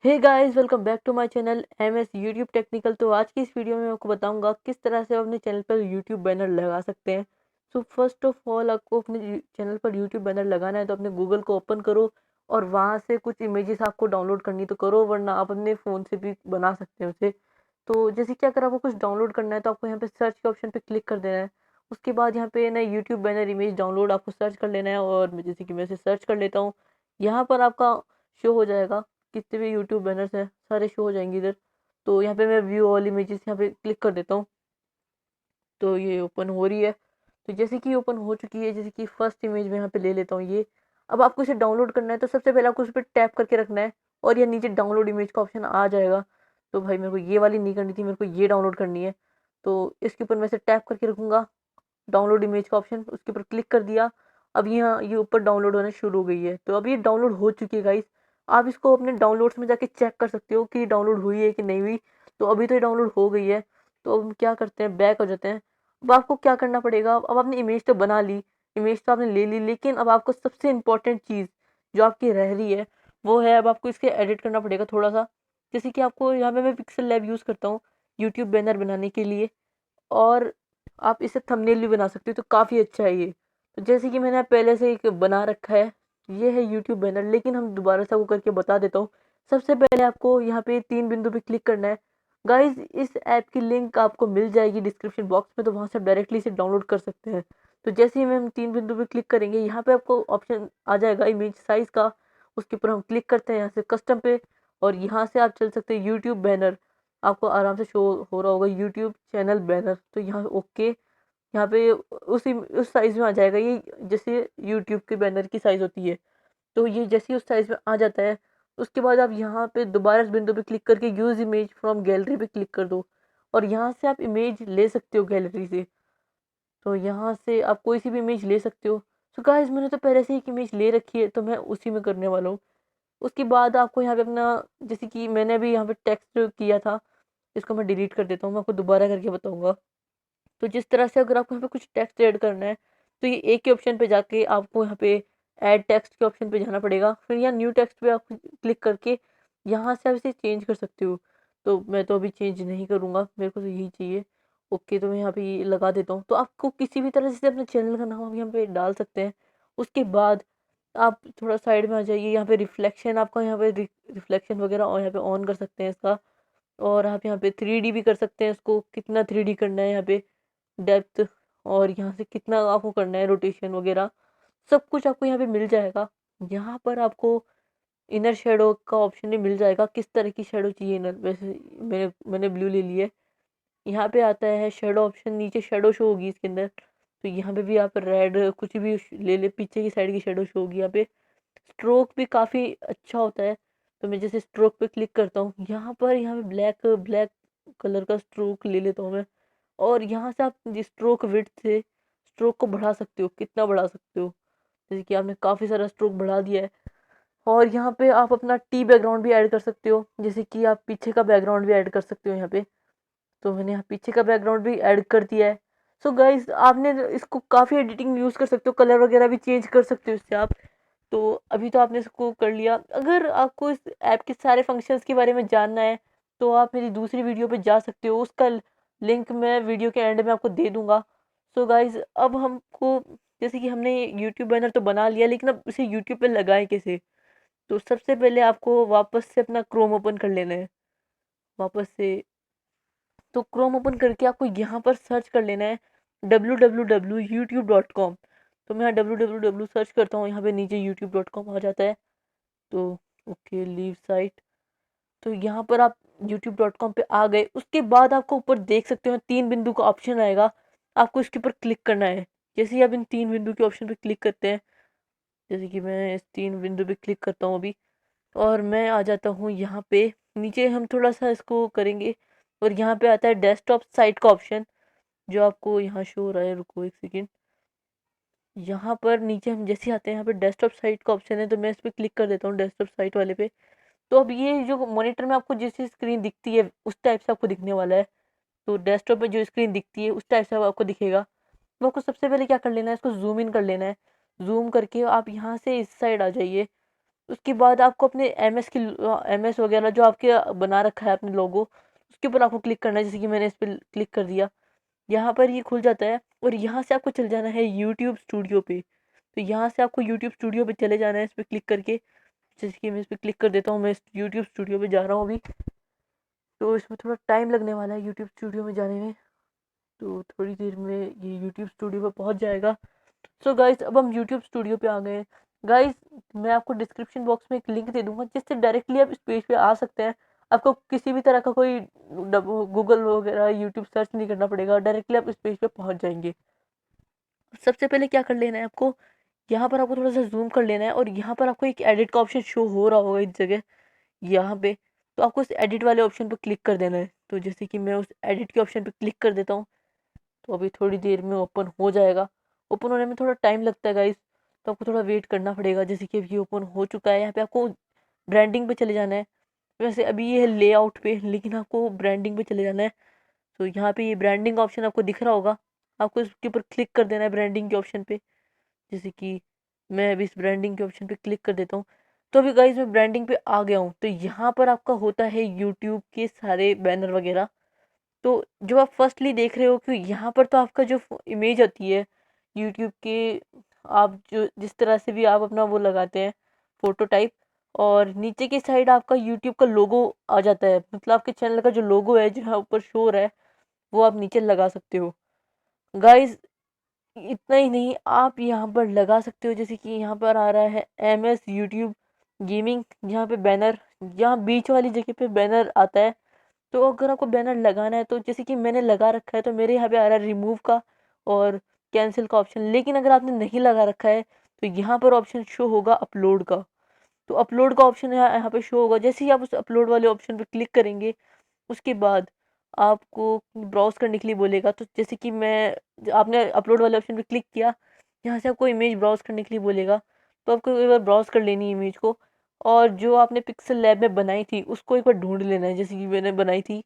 Hey guys, welcome back to my channel MS YouTube technical. तो आज की इस वीडियो में मैं आपको बताऊंगा किस तरह से आप अपने चैनल पर यूट्यूब बैनर लगा सकते हैं। सो फर्स्ट ऑफ ऑल आपको अपने चैनल पर यूट्यूब बैनर लगाना है तो अपने गूगल को ओपन करो और वहां से कुछ इमेजेस आपको डाउनलोड करनी तो करो, वरना आप अपने फ़ोन से भी बना सकते हैं उसे। तो जैसे कि अगर आपको कुछ डाउनलोड करना है तो आपको यहाँ पे सर्च के ऑप्शन पे क्लिक कर देना है। उसके बाद यहाँ पे ना यूट्यूब बैनर इमेज डाउनलोड आपको सर्च कर लेना है और जैसे कि मैं इसे सर्च कर लेता हूँ। यहाँ पर आपका शो हो जाएगा, कितने भी यूट्यूब बैनर्स हैं सारे शो हो जाएंगे इधर। तो यहाँ पे मैं व्यू ऑल इमेजेस यहाँ पे क्लिक कर देता हूँ तो ये ओपन हो रही है। तो जैसे कि ओपन हो चुकी है, जैसे कि फर्स्ट इमेज में यहाँ पे ले लेता हूँ ये। अब आपको इसे डाउनलोड करना है तो सबसे पहले आपको उस पर टैप करके रखना है और ये नीचे डाउनलोड इमेज का ऑप्शन आ जाएगा। तो भाई मेरे को ये वाली नहीं करनी थी, मेरे को ये डाउनलोड करनी है। तो इसके ऊपर मैं इसे टैप करके रखूंगा, डाउनलोड इमेज का ऑप्शन उसके ऊपर क्लिक कर दिया। अब यहाँ ये ऊपर डाउनलोड होना शुरू हो गई है, तो अब ये डाउनलोड हो चुकी है गाइस। आप इसको अपने डाउनलोड्स में जाके चेक कर सकते हो कि डाउनलोड हुई है कि नहीं हुई। तो अभी तो ये डाउनलोड हो गई है। तो अब हम क्या करते हैं, बैक हो जाते हैं। अब आपको क्या करना पड़ेगा, अब आपने इमेज तो बना ली, इमेज तो आपने ले ली, लेकिन अब आपको सबसे इम्पोर्टेंट चीज़ जो आपकी रह रही है वो है, अब आपको इसके एडिट करना पड़ेगा थोड़ा सा। जैसे कि आपको यहाँ पे मैं पिक्सल लैब यूज़ करता हूँ यूट्यूब बैनर बनाने के लिए, और आप इसे थंबनेल भी बना सकते हो तो काफ़ी अच्छा है ये। तो जैसे कि मैंने पहले से एक बना रखा है, ये है यूट्यूब बैनर, लेकिन हम दोबारा से आपको करके बता देता हूँ। सबसे पहले आपको यहाँ पे 3 बिंदु पे क्लिक करना है। गाइस, इस ऐप की लिंक आपको मिल जाएगी डिस्क्रिप्शन बॉक्स में, तो वहाँ से आप डायरेक्टली इसे डाउनलोड कर सकते हैं। तो जैसे ही हम 3 बिंदु पे क्लिक करेंगे, यहाँ पे आपको ऑप्शन आ जाएगा इमेज साइज़ का। उसके ऊपर हम क्लिक करते हैं यहाँ से कस्टम पे, और यहाँ से आप चल सकते हैं यूट्यूब बैनर। आपको आराम से शो हो रहा होगा यूट्यूब चैनल बैनर, तो यहाँ ओके, यहाँ पे उस साइज़ में आ जाएगा ये, जैसे यूट्यूब के बैनर की साइज़ होती है। तो ये जैसे ही उस साइज़ में आ जाता है, उसके बाद आप यहाँ पे दोबारा इस बिंदु पे क्लिक करके यूज़ इमेज फ्रॉम गैलरी पे क्लिक कर दो, और यहाँ से आप इमेज ले सकते हो गैलरी से। तो यहाँ से आप कोई सी भी इमेज ले सकते हो। तो गाइस, मैंने तो पहले से ही एक इमेज ले रखी है तो मैं उसी में करने वाला हूँ। उसके बाद आपको यहाँ पे अपना, जैसे कि मैंने अभी यहाँ पे टेक्स्ट किया था, इसको मैं डिलीट कर देता हूँ, मैं आपको दोबारा करके बताऊँगा। तो जिस तरह से अगर आपको यहाँ पे कुछ टेक्स्ट ऐड करना है तो ये एक ही ऑप्शन पे जाके आपको यहाँ पे ऐड टेक्स्ट के ऑप्शन पे जाना पड़ेगा, फिर यहाँ न्यू टेक्स्ट पे आप क्लिक करके यहाँ से आप इसे चेंज कर सकते हो। तो मैं तो अभी चेंज नहीं करूँगा, मेरे को तो यही चाहिए। ओके, तो मैं यहाँ पे ये लगा देता हूँ। तो आपको किसी भी तरह से अपने चैनल का नाम आप यहाँ पे डाल सकते हैं। उसके बाद आप थोड़ा साइड में आ जाइए, यहाँ पे रिफ्लेक्शन, आपका यहाँ पे रिफ्लेक्शन वगैरह और यहाँ पे ऑन कर सकते हैं इसका। और आप यहाँ पे 3D भी कर सकते हैं इसको, कितना 3D करना है यहाँ पे, डेप्थ, और यहाँ से कितना आपको करना है रोटेशन वगैरह, सब कुछ आपको यहाँ पे मिल जाएगा। यहाँ पर आपको इनर शेडो का ऑप्शन भी मिल जाएगा, किस तरह की शेडो चाहिए इनर। वैसे मैंने ब्लू ले ली है। यहाँ पे आता है शेडो ऑप्शन, नीचे शेडो शो होगी इसके अंदर। तो यहाँ पे भी आप रेड कुछ भी ले ले, पीछे की साइड की शेडो शो होगी यहाँ पे। स्ट्रोक भी काफ़ी अच्छा होता है। तो मैं जैसे स्ट्रोक पे क्लिक करता हूँ, यहाँ पे ब्लैक ब्लैक कलर का स्ट्रोक ले लेता हूँ मैं। और यहाँ से आप स्ट्रोक विड्थ से स्ट्रोक को बढ़ा सकते हो, कितना बढ़ा सकते हो। जैसे कि आपने काफ़ी सारा स्ट्रोक बढ़ा दिया है। और यहाँ पे आप अपना टी बैकग्राउंड भी ऐड कर सकते हो, जैसे कि आप पीछे का बैकग्राउंड भी ऐड कर सकते हो यहाँ पे। तो मैंने यहाँ पीछे का बैकग्राउंड भी ऐड कर दिया है। सो गाइज, आपने इसको काफ़ी एडिटिंग यूज़ कर सकते हो, कलर वगैरह भी चेंज कर सकते हो इससे आप। तो अभी तो आपने इसको कर लिया। अगर आपको इस ऐप के सारे फंक्शंस के बारे में जानना है तो आप मेरी दूसरी वीडियो पे जा सकते हो, उसका लिंक मैं वीडियो के एंड में आपको दे दूंगा। सो गाइज, अब हमको, जैसे कि हमने यूट्यूब बैनर तो बना लिया, लेकिन अब इसे यूट्यूब पे लगाएं कैसे। तो सबसे पहले आपको वापस से अपना क्रोम ओपन कर लेना है, वापस से। तो क्रोम ओपन करके आपको यहाँ पर सर्च कर लेना है www.youtube.com। तो मैं यहाँ www सर्च करता हूँ, यहाँ पे नीचे youtube.com आ जाता है। तो ओके, लीव साइट। तो यहाँ पर आप youtube.com पे आ गए। उसके बाद आपको ऊपर देख सकते हो 3 बिंदु का ऑप्शन आएगा, आपको इसके ऊपर क्लिक करना है। जैसे ही आप इन 3 बिंदु के ऑप्शन पे क्लिक करते हैं, जैसे कि मैं इस 3 बिंदु पे क्लिक करता हूँ अभी, और मैं आ जाता हूँ यहाँ पे। नीचे हम थोड़ा सा इसको करेंगे और यहाँ पे आता है डेस्कटॉप साइट का ऑप्शन, जो आपको यहाँ शो हो रहा है। रुको एक सेकेंड। यहाँ पर नीचे हम जैसे आते हैं, यहाँ पे डेस्कटॉप साइट का ऑप्शन है, तो मैं इस पर क्लिक कर देता हूँ, डेस्कटॉप साइट वाले पे। तो अब ये जो मॉनिटर में आपको जैसी स्क्रीन दिखती है उस टाइप से आपको दिखने वाला है। तो डेस्कटॉप में जो स्क्रीन दिखती है उस टाइप से आपको दिखेगा। तो आपको सबसे पहले क्या कर लेना है, इसको जूम इन कर लेना है। जूम करके आप यहाँ से इस साइड आ जाइए, उसके बाद आपको अपने एमएस वगैरह जो आपके बना रखा है अपने लोगो, उसके ऊपर आपको क्लिक करना है। जैसे कि मैंने इस पर क्लिक कर दिया, यहाँ पर ये खुल जाता है और यहाँ से आपको चले जाना है यूट्यूब स्टूडियो पे। तो यहाँ से आपको यूट्यूब स्टूडियो पे चले जाना है इस पर क्लिक करके। जैसे कि मैं इस पर क्लिक कर देता हूँ, मैं इस यूट्यूब स्टूडियो पे जा रहा हूँ अभी। तो इसमें थोड़ा टाइम लगने वाला है यूट्यूब स्टूडियो में जाने में, तो थोड़ी देर में ये यूट्यूब स्टूडियो पे पहुँच जाएगा। सो गाइस अब हम यूट्यूब स्टूडियो पे आ गए हैं। गाइस मैं आपको डिस्क्रिप्शन बॉक्स में एक लिंक दे दूंगा जिससे डायरेक्टली आप इस पेज पे आ सकते हैं। आपको किसी भी तरह का कोई गूगल वगैरह यूट्यूब सर्च नहीं करना पड़ेगा, डायरेक्टली आप इस पेज पे पहुंच जाएंगे। सबसे पहले क्या कर लेना है आपको, यहाँ पर आपको थोड़ा सा जूम कर लेना है और यहाँ पर आपको एक एडिट का ऑप्शन शो हो रहा होगा इस जगह, यहाँ पे। तो आपको इस एडिट वाले ऑप्शन पर क्लिक कर देना है। तो जैसे कि मैं उस एडिट के ऑप्शन पर क्लिक कर देता हूँ, तो अभी थोड़ी देर में ओपन हो जाएगा। ओपन होने में थोड़ा टाइम लगता है गाइस, तो आपको थोड़ा वेट करना पड़ेगा। जैसे कि अभी ओपन हो चुका है, यहाँ पे आपको ब्रांडिंग पे चले जाना है। वैसे अभी ये है लेआउट पे, लेकिन आपको ब्रांडिंग पे चले जाना है। तो यहाँ पे ये ब्रांडिंग ऑप्शन आपको दिख रहा होगा, आपको इसके ऊपर क्लिक कर देना है ब्रांडिंग के ऑप्शन पे। जैसे कि मैं अभी इस ब्रांडिंग के ऑप्शन पे क्लिक कर देता हूँ। तो अभी गाइस मैं ब्रांडिंग पे आ गया हूँ। तो यहाँ पर आपका होता है यूट्यूब के सारे बैनर वगैरह। तो जो आप फर्स्टली देख रहे हो कि यहाँ पर तो आपका जो इमेज आती है यूट्यूब के, आप जो जिस तरह से भी आप अपना वो लगाते हैं फोटो टाइप, और नीचे की साइड आपका यूट्यूब का लोगो आ जाता है। मतलब आपके चैनल का जो लोगो है जो यहाँ ऊपर शो हो रहा है, वो आप नीचे लगा सकते हो। गाइस इतना ही नहीं, आप यहाँ पर लगा सकते हो, जैसे कि यहाँ पर आ रहा है MS यूट्यूब गेमिंग, यहाँ पे बैनर, यहाँ बीच वाली जगह पे बैनर आता है। तो अगर आपको बैनर लगाना है तो जैसे कि मैंने लगा रखा है, तो मेरे यहाँ पे आ रहा है रिमूव का और कैंसिल का ऑप्शन। लेकिन अगर आपने नहीं लगा रखा है तो यहाँ पर ऑप्शन शो होगा अपलोड का। तो अपलोड का ऑप्शन यहाँ पे शो होगा। जैसे ही आप उस अपलोड वाले ऑप्शन पे क्लिक करेंगे, उसके बाद आपको ब्राउज़ करने के लिए बोलेगा। तो जैसे कि मैं आपने अपलोड वाले ऑप्शन पे क्लिक किया, यहाँ से आपको इमेज ब्राउज़ करने के लिए बोलेगा। तो आपको एक बार ब्राउज़ कर लेनी है इमेज को, और जो आपने पिक्सल लैब में बनाई थी उसको एक बार ढूंढ लेना है। जैसे कि मैंने बनाई थी,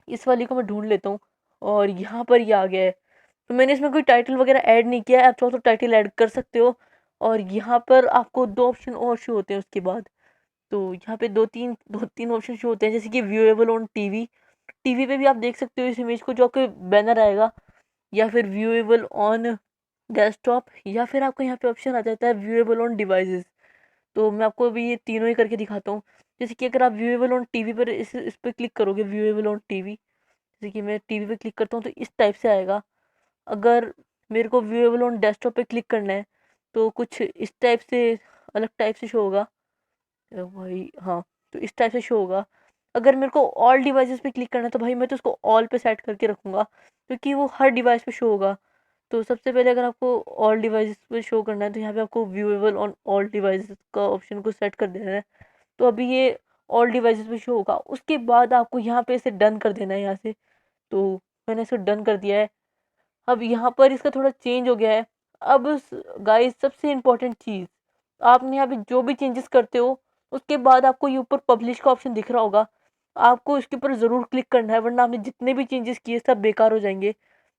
इस वाली को मैं ढूंढ लेता हूँ, और यहाँ पर ये आ गया है। तो मैंने इसमें कोई टाइटल वगैरह ऐड नहीं किया है, आप चाहो तो टाइटल ऐड कर सकते हो। और यहाँ पर आपको दो ऑप्शन और शो होते हैं उसके बाद। तो यहाँ पे दो तीन ऑप्शन शो होते हैं, जैसे कि व्यूएबल ऑन टीवी। टीवी पे भी आप देख सकते हो इस इमेज को, जो आपके बैनर आएगा, या फिर व्यूएबल ऑन डेस्कटॉप, या फिर आपको यहाँ पे ऑप्शन आ जाता है व्यूएबल ऑन डिवाइसेस। तो मैं आपको अभी ये तीनों ही करके दिखाता हूँ। जैसे कि अगर आप व्यूएबल ऑन टीवी पर इस पर क्लिक करोगे, व्यूएबल ऑन टीवी, जैसे कि मैं टीवी पे क्लिक करता हूँ तो इस टाइप से आएगा। अगर मेरे को व्यूएबल ऑन डेस्कटॉप पे क्लिक करना है तो कुछ इस टाइप से, अलग टाइप से शो होगा भाई। हाँ, तो इस टाइप से शो होगा। अगर मेरे को ऑल डिवाइसेस पे क्लिक करना है तो भाई मैं तो उसको ऑल पे सेट करके रखूँगा, क्योंकि वो हर डिवाइस पे शो होगा। तो सबसे पहले अगर आपको ऑल डिवाइसेस पे शो करना है तो यहाँ पे आपको व्यूएबल ऑन ऑल डिवाइसेस का ऑप्शन को सेट कर देना है। तो अभी ये ऑल डिवाइसेस पे शो होगा। उसके बाद आपको यहाँ पे इसे डन कर देना है यहाँ से। तो मैंने इसे डन कर दिया है। अब यहाँ पर इसका थोड़ा चेंज हो गया है। अब गाइस सबसे इम्पोर्टेंट चीज़, आपने यहाँ पे जो भी चेंजेस करते हो उसके बाद आपको ये ऊपर पब्लिश का ऑप्शन दिख रहा होगा, आपको इसके ऊपर ज़रूर क्लिक करना है, वरना आपने जितने भी चेंजेस किए सब बेकार हो जाएंगे।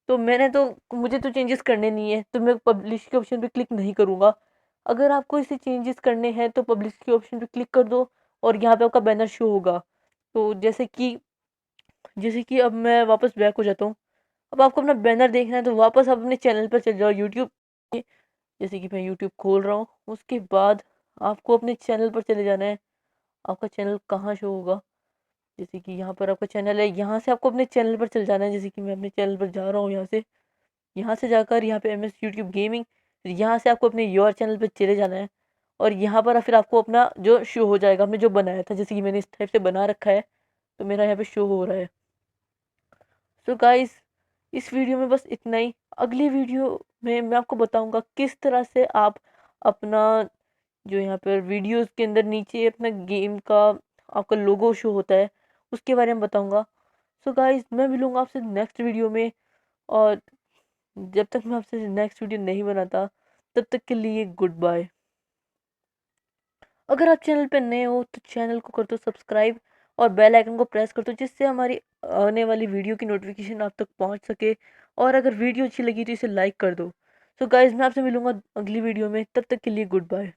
तो मुझे तो चेंजेस करने नहीं है, तो मैं पब्लिश के ऑप्शन पे क्लिक नहीं करूँगा। अगर आपको इसे चेंजेस करने हैं तो पब्लिश के ऑप्शन पे क्लिक कर दो, और यहाँ पे आपका बैनर शो होगा। तो जैसे कि अब मैं वापस बैक हो जाता हूँ। अब आपको अपना बैनर देखना है तो वापस आप अपने चैनल पर चले जाओ यूट्यूब। जैसे कि मैं यूट्यूब खोल रहा हूँ, उसके बाद आपको अपने चैनल पर चले जाना है। आपका चैनल कहाँ शो होगा, जैसे कि यहाँ पर आपका चैनल है, यहाँ से आपको अपने चैनल पर चले जाना है। जैसे कि मैं अपने चैनल पर जा रहा हूँ, यहाँ से जाकर यहाँ पे MS यूट्यूब गेमिंग, यहाँ से आपको अपने योर चैनल पर चले जाना है। और यहाँ पर फिर आपको अपना जो शो हो जाएगा, हमने जो बनाया था, जैसे कि मैंने इस टाइप से बना रखा है, तो मेरा यहाँ पे शो हो रहा है। तो गाइस इस वीडियो में बस इतना ही। अगली वीडियो में मैं आपको बताऊंगा किस तरह से आप अपना जो यहाँ पर वीडियोस के अंदर नीचे अपना गेम का आपका लोगो शो होता है, उसके बारे में बताऊंगा। सो गाइस मैं मिलूंगा आपसे नेक्स्ट वीडियो में, और जब तक मैं आपसे नेक्स्ट वीडियो नहीं बनाता तब तक के लिए गुड बाय। अगर आप चैनल पे नए हो तो चैनल को कर दो सब्सक्राइब और बेल आइकन को प्रेस कर दो, जिससे हमारी आने वाली वीडियो की नोटिफिकेशन आप तक पहुंच सके। और अगर वीडियो अच्छी लगी तो इसे लाइक कर दो। सो गाइज मैं आपसे मिलूंगा अगली वीडियो में, तब तक के लिए गुड बाय।